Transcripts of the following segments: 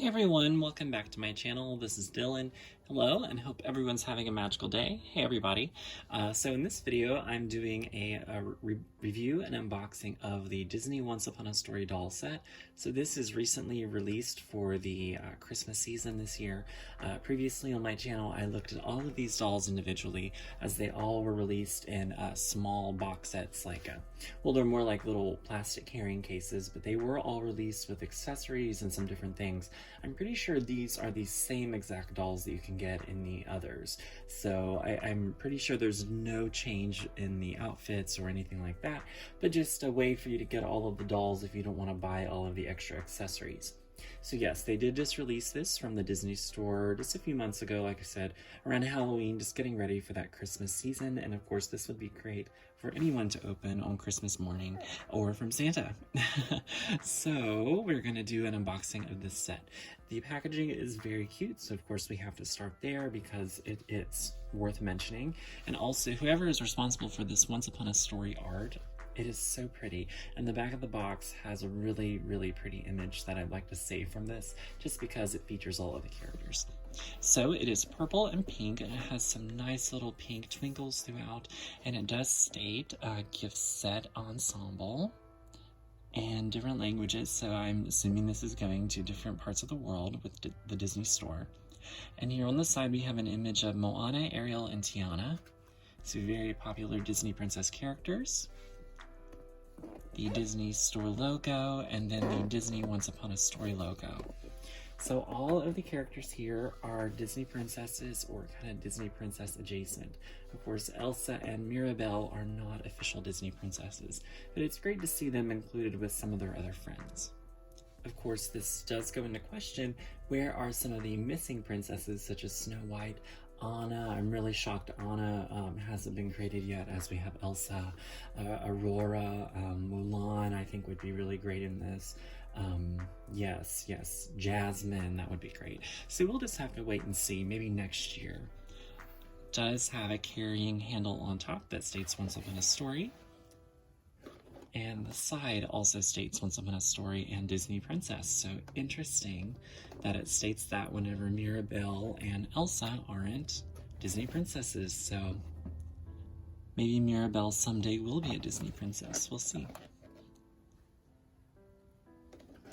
Hey everyone, welcome back to my channel. This is Dylan. Hello, and hope everyone's having a magical day. Hey everybody. So in this video, I'm doing a review and unboxing of the Disney Once Upon a Story doll set. So this is recently released for the Christmas season this year. Previously on my channel, I looked at all of these dolls individually as they all were released in small box sets well, they're more like little plastic carrying cases, but they were all released with accessories and some different things. I'm pretty sure these are the same exact dolls that you can get in the others. So I'm pretty sure there's no change in the outfits or anything like that, but just a way for you to get all of the dolls if you don't want to buy all of the extra accessories. So yes, they did just release this from the Disney store just a few months ago, like I said, around Halloween, just getting ready for that Christmas season. And of course, this would be great for anyone to open on Christmas morning or from Santa. So we're going to do an unboxing of this set. The packaging is very cute, so of course we have to start there because it's worth mentioning. And also, whoever is responsible for this Once Upon a Story art, it is so pretty, and the back of the box has a really pretty image that I'd like to save from this just because it features all of the characters. So it is purple and pink, and it has some nice little pink twinkles throughout, and it does state gift set ensemble and different languages, so I'm assuming this is going to different parts of the world with the Disney store. And here on the side we have an image of Moana, Ariel, and Tiana, so very popular Disney princess characters. The Disney Store logo, and then the Disney Once Upon a Story logo. So all of the characters here are Disney princesses or kind of Disney princess adjacent. Of course, Elsa and Mirabelle are not official Disney princesses, but it's great to see them included with some of their other friends. Of course, this does go into question, where are some of the missing princesses such as Snow White, Anna? I'm really shocked Anna hasn't been created yet, as we have Elsa, Aurora, Mulan I think would be really great in this. Yes, Jasmine, that would be great. So we'll just have to wait and see, maybe next year. It does have a carrying handle on top that states Once Upon a Story. And the side also states Once Upon a Story and Disney Princess. So interesting that it states that whenever Mirabelle and Elsa aren't Disney princesses. So maybe Mirabelle someday will be a Disney princess. We'll see.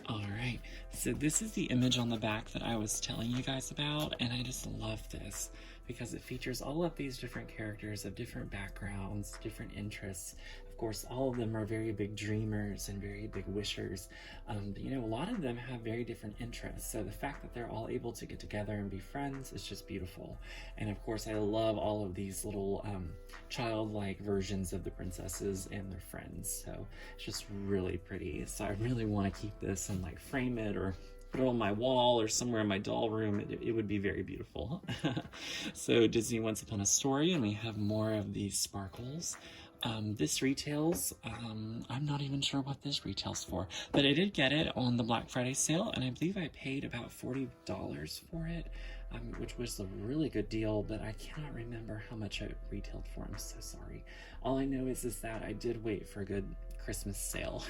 Alright, so this is the image on the back that I was telling you guys about, and I just love this because it features all of these different characters of different backgrounds, different interests. Of course, all of them are very big dreamers and very big wishers. But, you know, a lot of them have very different interests. So the fact that they're all able to get together and be friends is just beautiful. And of course, I love all of these little childlike versions of the princesses and their friends. So it's just really pretty. So I really want to keep this and like frame it or put it on my wall or somewhere in my doll room. It would be very beautiful. So Disney Once Upon a Story, and we have more of these sparkles. This retails, I'm not even sure what this retails for, but I did get it on the Black Friday sale, and I believe I paid about $40 for it, which was a really good deal, but I cannot remember how much it retailed for. I'm so sorry. All I know is that I did wait for a good Christmas sale.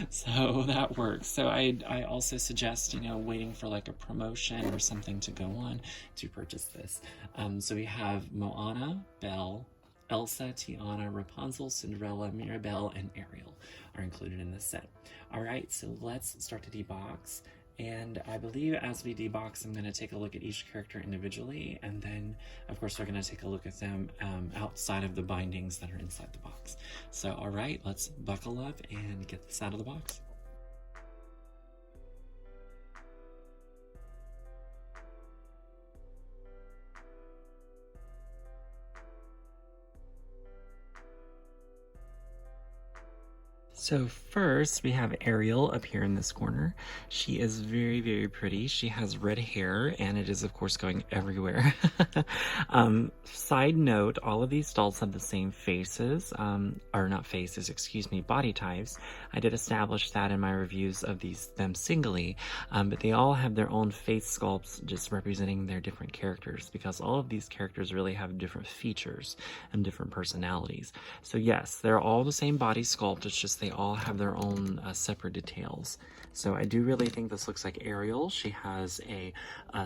So that works. So I also suggest, you know, waiting for like a promotion or something to go on to purchase this. So we have Moana, Belle, Elsa, Tiana, Rapunzel, Cinderella, Mirabelle, and Ariel are included in this set. Alright, so let's start to debox. And I believe as we debox, I'm going to take a look at each character individually, and then, of course, we're going to take a look at them outside of the bindings that are inside the box. So, alright, let's buckle up and get this out of the box. So first we have Ariel up here in this corner. She is very pretty. She has red hair, and it is of course going everywhere. Side note, all of these dolls have the same faces, or not faces, excuse me, body types. I did establish that in my reviews of them singly, but they all have their own face sculpts just representing their different characters, because all of these characters really have different features and different personalities. So yes, they're all the same body sculpt, it's just they all have their own separate details. So I do really think this looks like Ariel. She has a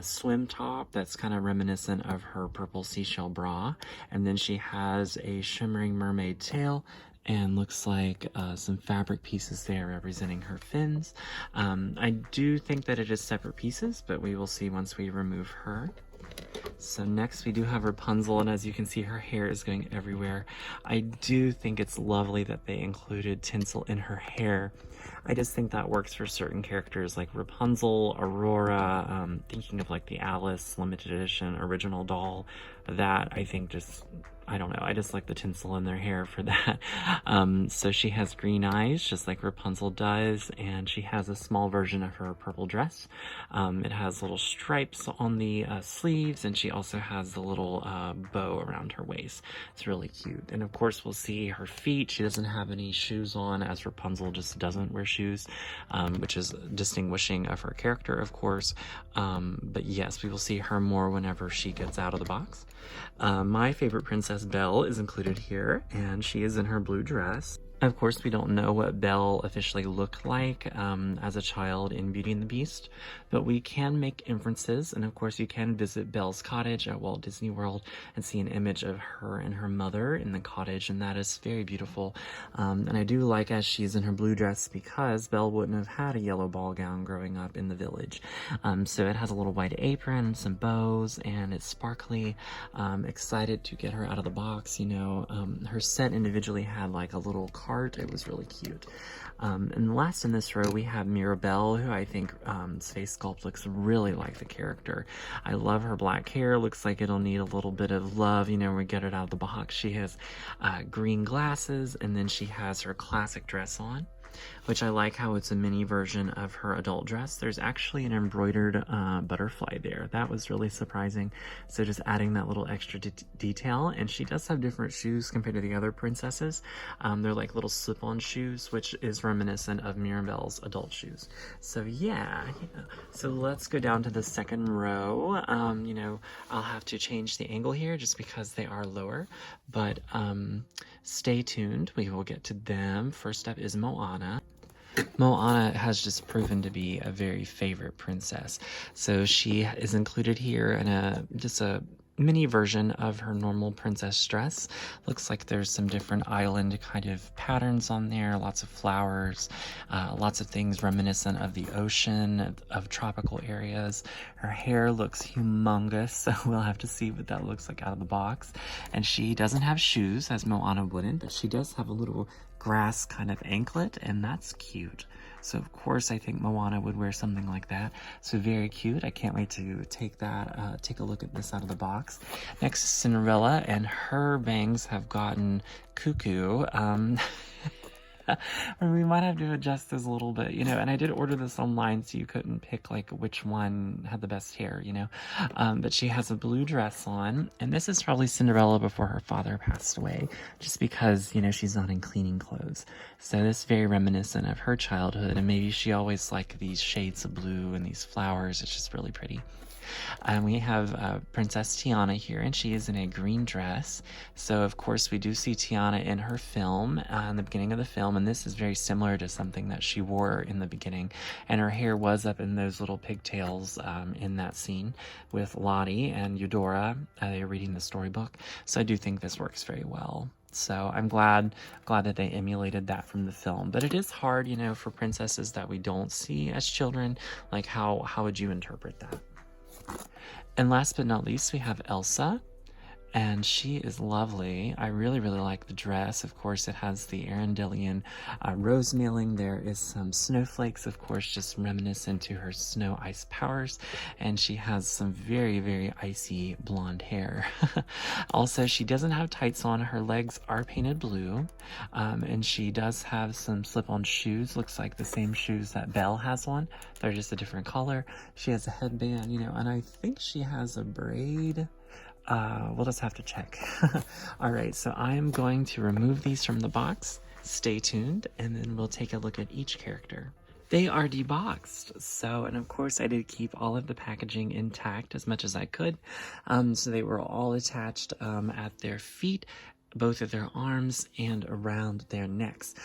swim top that's kind of reminiscent of her purple seashell bra. And then she has a shimmering mermaid tail and looks like some fabric pieces there representing her fins. I do think that it is separate pieces, but we will see once we remove her. So next we do have Rapunzel, and as you can see, her hair is going everywhere. I do think it's lovely that they included tinsel in her hair. I just think that works for certain characters like Rapunzel, Aurora, thinking of like the Alice limited edition original doll. That I think just, I don't know, I just like the tinsel in their hair for that. So she has green eyes, just like Rapunzel does, and she has a small version of her purple dress. It has little stripes on the sleeves, and she also has the little bow around her waist. It's really cute. And of course, we'll see her feet. She doesn't have any shoes on, as Rapunzel just doesn't wear shoes, which is distinguishing of her character, of course. But yes, we will see her more whenever she gets out of the box. My favorite princess, Belle, is included here, and she is in her blue dress. Of course, we don't know what Belle officially looked like as a child in Beauty and the Beast, but we can make inferences, and of course you can visit Belle's cottage at Walt Disney World and see an image of her and her mother in the cottage, and that is very beautiful. And I do like as she's in her blue dress because Belle wouldn't have had a yellow ball gown growing up in the village. So it has a little white apron, some bows, and it's sparkly. Excited to get her out of the box. You know, her set individually had like a little card. It was really cute. And last in this row we have Mirabelle, who I think face sculpt looks really like the character. I love her black hair. Looks like it'll need a little bit of love, you know, when we get it out of the box. She has green glasses, and then she has her classic dress on, which I like how it's a mini version of her adult dress. There's actually an embroidered butterfly there. That was really surprising. So just adding that little extra detail. And she does have different shoes compared to the other princesses. They're like little slip-on shoes, which is reminiscent of Mirabelle's adult shoes. So yeah. So let's go down to the second row. You know, I'll have to change the angle here just because they are lower, but stay tuned. We will get to them. First up is Moana. Moana has just proven to be a very favorite princess. So she is included here in just a mini version of her normal princess dress. Looks like there's some different island kind of patterns on there, lots of flowers, lots of things reminiscent of the ocean, of tropical areas. Her hair looks humongous, so we'll have to see what that looks like out of the box. And she doesn't have shoes, as Moana wouldn't, but she does have a little grass kind of anklet, and that's cute. So of course I think Moana would wear something like that. So very cute. I can't wait to take a look at this out of the box. Next is Cinderella, and her bangs have gotten cuckoo. We might have to adjust this a little bit, you know, and I did order this online so you couldn't pick like which one had the best hair, you know. But she has a blue dress on, and this is probably Cinderella before her father passed away, just because, you know, she's not in cleaning clothes. So this is very reminiscent of her childhood, and maybe she always liked these shades of blue and these flowers. It's just really pretty. We have Princess Tiana here, and she is in a green dress. So of course we do see Tiana in her film, in the beginning of the film, and this is very similar to something that she wore in the beginning. And her hair was up in those little pigtails in that scene with Lottie and Eudora. They're reading the storybook. So I do think this works very well. So I'm glad that they emulated that from the film. But it is hard, you know, for princesses that we don't see as children. Like how would you interpret that? And last but not least, we have Elsa, and she is lovely. I really like the dress. Of course, it has the Arendellian rose mailing. There is some snowflakes, of course, just reminiscent to her snow ice powers, and she has some very icy blonde hair. Also, she doesn't have tights on. Her legs are painted blue, and she does have some slip-on shoes. Looks like the same shoes that Belle has on. They're just a different color. She has a headband, you know, and I think she has a braid. We'll just have to check. All right, so I am going to remove these from the box. Stay tuned, and then we'll take a look at each character. They are deboxed, so, and of course I did keep all of the packaging intact as much as I could. So they were all attached at their feet. both of their arms and around their necks,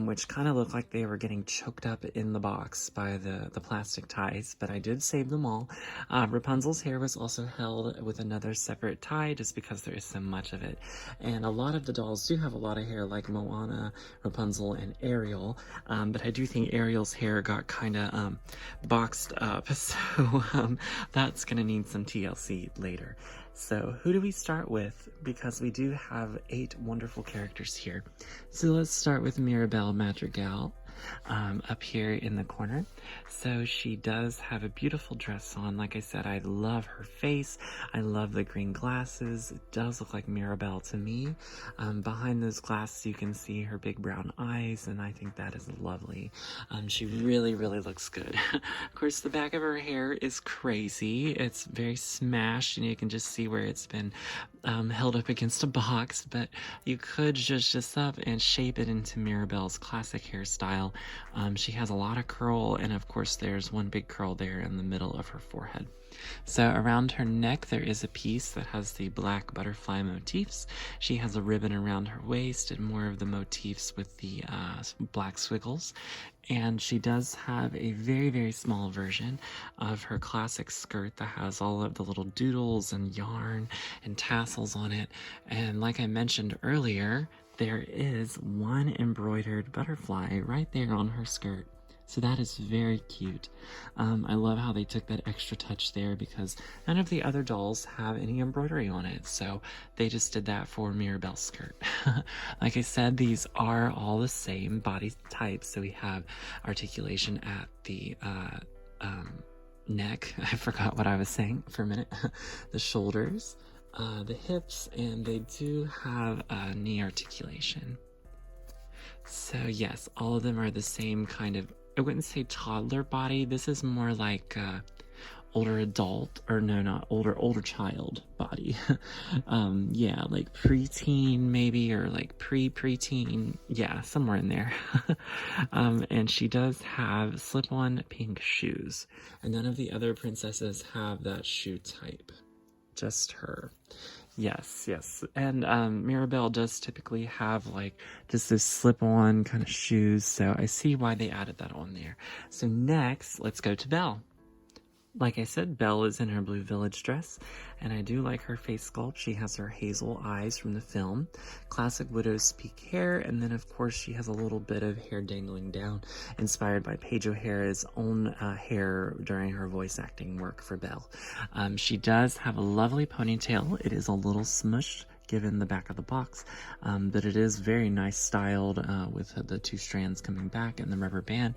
which kind of looked like they were getting choked up in the box by the plastic ties, but I did save them all. Rapunzel's hair was also held with another separate tie just because there is so much of it. And a lot of the dolls do have a lot of hair, like Moana, Rapunzel, and Ariel, but I do think Ariel's hair got kind of boxed up, so that's going to need some TLC later. So who do we start with? Because we do have 8 wonderful characters here. So let's start with Mirabelle Madrigal. Up here in the corner. So she does have a beautiful dress on. Like I said, I love her face. I love the green glasses. It does look like Mirabelle to me. Behind those glasses you can see her big brown eyes, and I think that is lovely. She really, really looks good. Of course, the back of her hair is crazy. It's very smashed, and you can just see where it's been held up against a box, but you could zhuzh this up and shape it into Mirabelle's classic hairstyle. She has a lot of curl, and of course there's one big curl there in the middle of her forehead. So around her neck there is a piece that has the black butterfly motifs. She has a ribbon around her waist and more of the motifs with the black squiggles. And she does have a very, very small version of her classic skirt that has all of the little doodles and yarn and tassels on it. And like I mentioned earlier, there is one embroidered butterfly right there on her skirt. So that is very cute. I love how they took that extra touch there because none of the other dolls have any embroidery on it. So they just did that for Mirabelle's skirt. Like I said, these are all the same body types. So we have articulation at the neck. I forgot what I was saying for a minute. The shoulders, the hips, and they do have knee articulation. So yes, all of them are the same kind of, I wouldn't say toddler body. This is more like older adult, or no, not older child body. Yeah, like preteen maybe, or like preteen. Yeah, somewhere in there. And she does have slip-on pink shoes, and none of the other princesses have that shoe type. Just her. Yes, yes. And Mirabelle does typically have like just this slip-on kind of shoes, so I see why they added that on there. So next, let's go to Belle. Like I said, Belle is in her blue village dress, and I do like her face sculpt. She has her hazel eyes from the film, classic widow's peak hair, and then of course she has a little bit of hair dangling down, inspired by Paige O'Hara's own hair during her voice acting work for Belle. She does have a lovely ponytail. It is a little smushed given the back of the box, but it is very nice styled with the 2 strands coming back and the rubber band.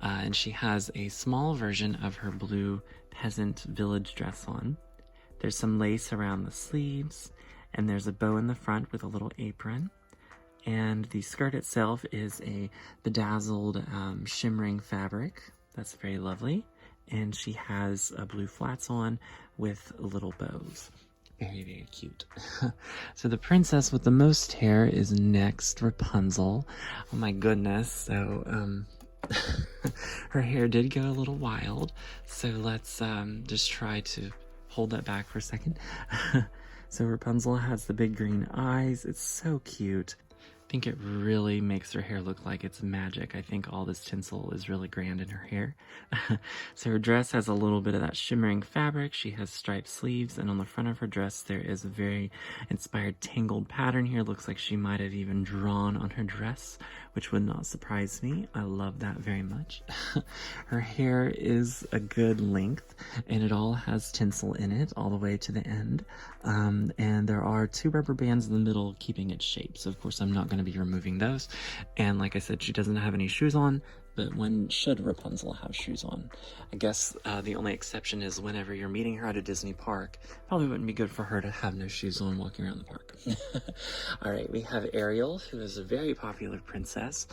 And she has a small version of her blue peasant village dress on. There's some lace around the sleeves, and there's a bow in the front with a little apron. And the skirt itself is a bedazzled shimmering fabric. That's very lovely. And she has blue flats on with little bows. Very, very cute. So the princess with the most hair is next, Rapunzel. Oh my goodness. So her hair did go a little wild. So let's just try to hold that back for a second. So Rapunzel has the big green eyes. It's so cute. I think it really makes her hair look like it's magic. I think all this tinsel is really grand in her hair. So her dress has a little bit of that shimmering fabric. She has striped sleeves, and on the front of her dress there is a very inspired tangled pattern here. Looks like she might have even drawn on her dress, which would not surprise me. I love that very much. Her hair is a good length, and it all has tinsel in it all the way to the end. And there are 2 rubber bands in the middle keeping its shape. So of course I'm not going to be removing those. And like I said, she doesn't have any shoes on, but when should Rapunzel have shoes on? I guess the only exception is whenever you're meeting her at a Disney park. Probably wouldn't be good for her to have no shoes on walking around the park. Alright, we have Ariel, who is a very popular princess.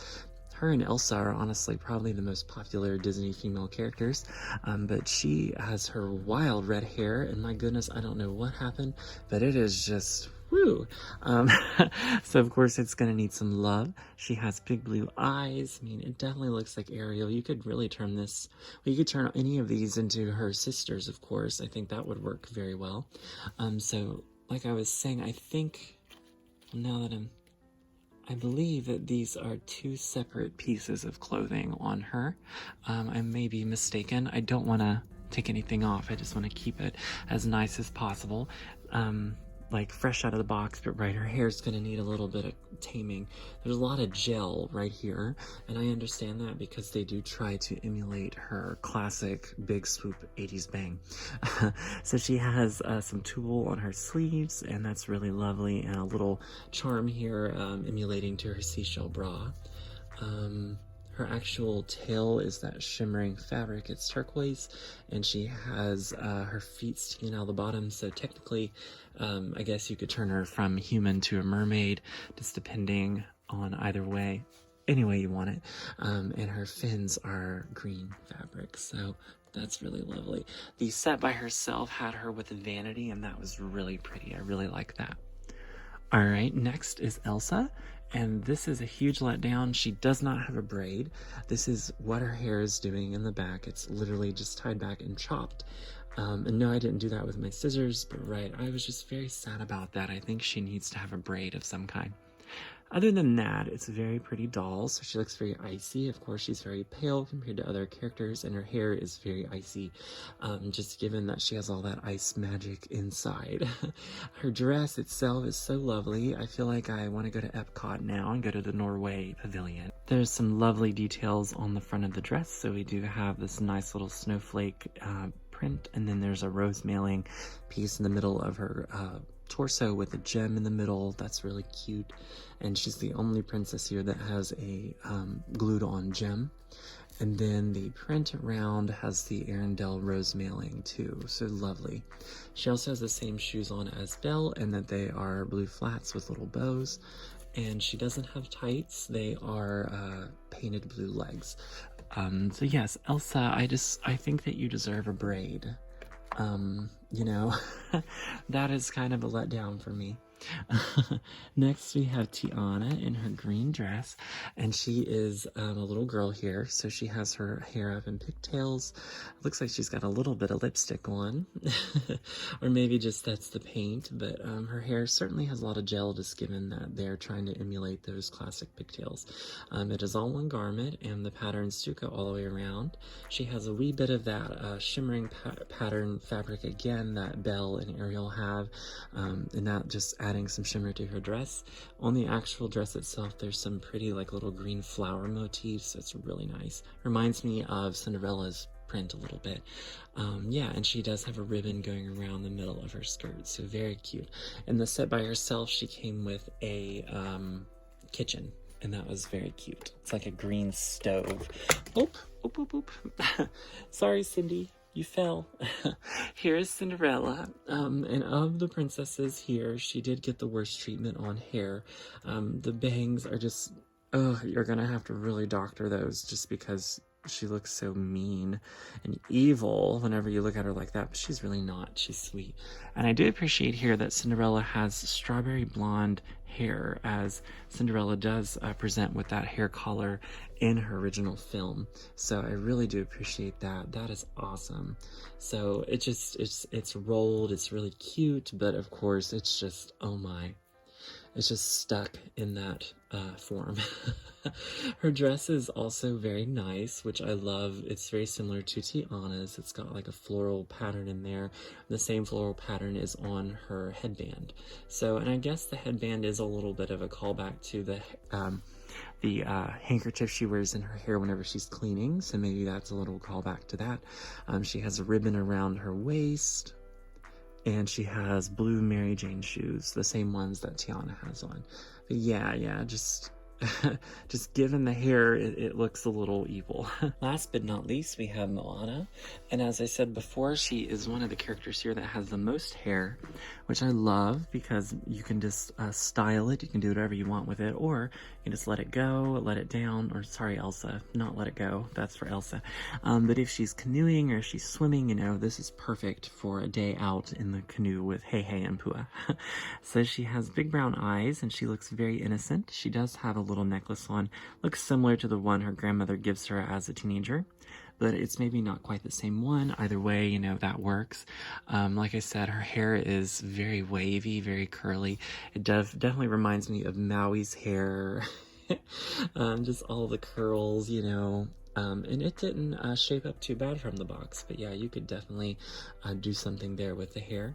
Her and Elsa are honestly probably the most popular Disney female characters, but she has her wild red hair, and my goodness, I don't know what happened, but it is just woo. So of course it's gonna need some love. She has big blue eyes. I mean, it definitely looks like Ariel. You could really turn this, well, you could turn any of these into her sisters, of course. I think that would work very well. So like I was saying, I think Now that I believe that these are two separate pieces of clothing on her. I may be mistaken. I don't want to take anything off. I just want to keep it as nice as possible. Like fresh out of the box, but right, her hair's gonna need a little bit of taming. There's a lot of gel right here, and I understand that because they do try to emulate her classic big swoop 80s bang. So she has some tulle on her sleeves, and that's really lovely, and a little charm here emulating to her seashell bra. Her actual tail is that shimmering fabric. It's turquoise, and she has her feet sticking out of the bottom, so technically I guess you could turn her from human to a mermaid, just depending on either way, any way you want it. And her fins are green fabric, so that's really lovely. The set by herself had her with a vanity, and that was really pretty. I really like that. All right, next is Elsa, and this is a huge letdown. She does not have a braid. This is what her hair is doing in the back. It's literally just tied back and chopped. And no, I didn't do that with my scissors, but right, I was just very sad about that. I think she needs to have a braid of some kind. Other than that, it's a very pretty doll, so she looks very icy. Of course, she's very pale compared to other characters, and her hair is very icy, just given that she has all that ice magic inside. Her dress itself is so lovely. I feel like I want to go to Epcot now and go to the Norway Pavilion. There's some lovely details on the front of the dress, so we do have this nice little snowflake print, and then there's a rose mailing piece in the middle of her torso with a gem in the middle. That's really cute, and she's the only princess here that has a glued on gem. And then the print around has the Arendelle rose mailing too, so lovely. She also has the same shoes on as Belle, and that they are blue flats with little bows, and she doesn't have tights. They are painted blue legs. So yes, Elsa, I think that you deserve a braid. You know, that is kind of a letdown for me. Next we have Tiana in her green dress, and she is a little girl here, so she has her hair up in pigtails. Looks like she's got a little bit of lipstick on, or maybe just that's the paint, but her hair certainly has a lot of gel, just given that they're trying to emulate those classic pigtails. It is all one garment, and the patterns do go all the way around. She has a wee bit of that shimmering pattern fabric again that Belle and Ariel have, and that just adding some shimmer to her dress. On the actual dress itself, there's some pretty like little green flower motifs. So it's really nice. Reminds me of Cinderella's print a little bit. Yeah, and she does have a ribbon going around the middle of her skirt, so very cute. And the set by herself, she came with a kitchen, and that was very cute. It's like a green stove. Oop, oop, oop, oop. Sorry, Cindy. You fell. Here is Cinderella, and of the princesses here, she did get the worst treatment on hair. The bangs are just, oh, you're gonna have to really doctor those, just because she looks so mean and evil whenever you look at her like that, but she's really not. She's sweet. And I do appreciate here that Cinderella has strawberry blonde hair, as Cinderella does present with that hair color in her original film. So I really do appreciate that. That is awesome. So it's rolled, it's really cute, but of course it's just, oh my, it's just stuck in that form. Her dress is also very nice, which I love. It's very similar to Tiana's. It's got like a floral pattern in there. The same floral pattern is on her headband. So, and I guess the headband is a little bit of a callback to the handkerchief she wears in her hair whenever she's cleaning. So maybe that's a little callback to that. She has a ribbon around her waist, and she has blue Mary Jane shoes, the same ones that Tiana has on. But yeah, just given the hair, it looks a little evil. Last but not least, we have Moana. And as I said before, she is one of the characters here that has the most hair, which I love because you can just style it. You can do whatever you want with it, or you can just let it go, let it down, or sorry, Elsa, not let it go. That's for Elsa. But if she's canoeing or she's swimming, you know, this is perfect for a day out in the canoe with Hey Hey and Pua. So she has big brown eyes, and she looks very innocent. She does have a little necklace on, looks similar to the one her grandmother gives her as a teenager. but it's maybe not quite the same one. Either way, you know, that works. Like I said, her hair is very wavy, very curly. It definitely reminds me of Maui's hair. Just all the curls, you know. And it didn't shape up too bad from the box, but yeah, you could definitely do something there with the hair.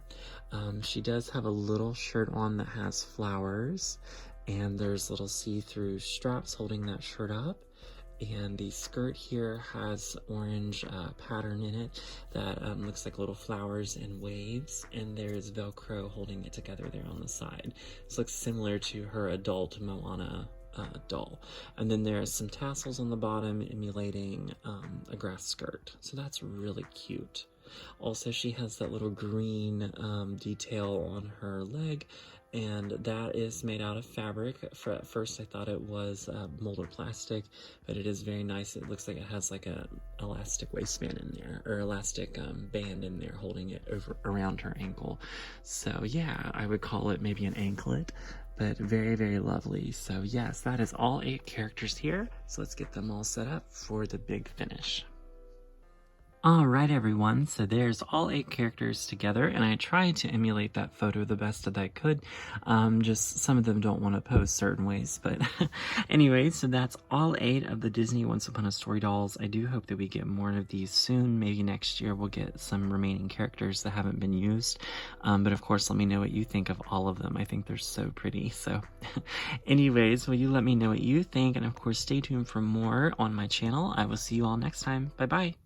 She does have a little shirt on that has flowers, and there's little see-through straps holding that shirt up. And the skirt here has orange pattern in it that looks like little flowers and waves, and there's Velcro holding it together there on the side. This looks similar to her adult Moana doll. And then there's some tassels on the bottom emulating a grass skirt, so that's really cute. Also, she has that little green detail on her leg, and that is made out of fabric. At first I thought it was molded plastic, but it is very nice. It looks like it has like a elastic waistband in there, or elastic band in there holding it over around her ankle. So yeah, I would call it maybe an anklet, but very, very lovely. So yes, that is all 8 characters here. So let's get them all set up for the big finish. Alright everyone, so there's all 8 characters together, and I tried to emulate that photo the best that I could. Just some of them don't want to pose certain ways, but anyway, so that's all 8 of the Disney Once Upon a Story dolls. I do hope that we get more of these soon. Maybe next year we'll get some remaining characters that haven't been used. But of course, let me know what you think of all of them. I think they're so pretty. So anyways, will you let me know what you think? And of course, stay tuned for more on my channel. I will see you all next time. Bye-bye.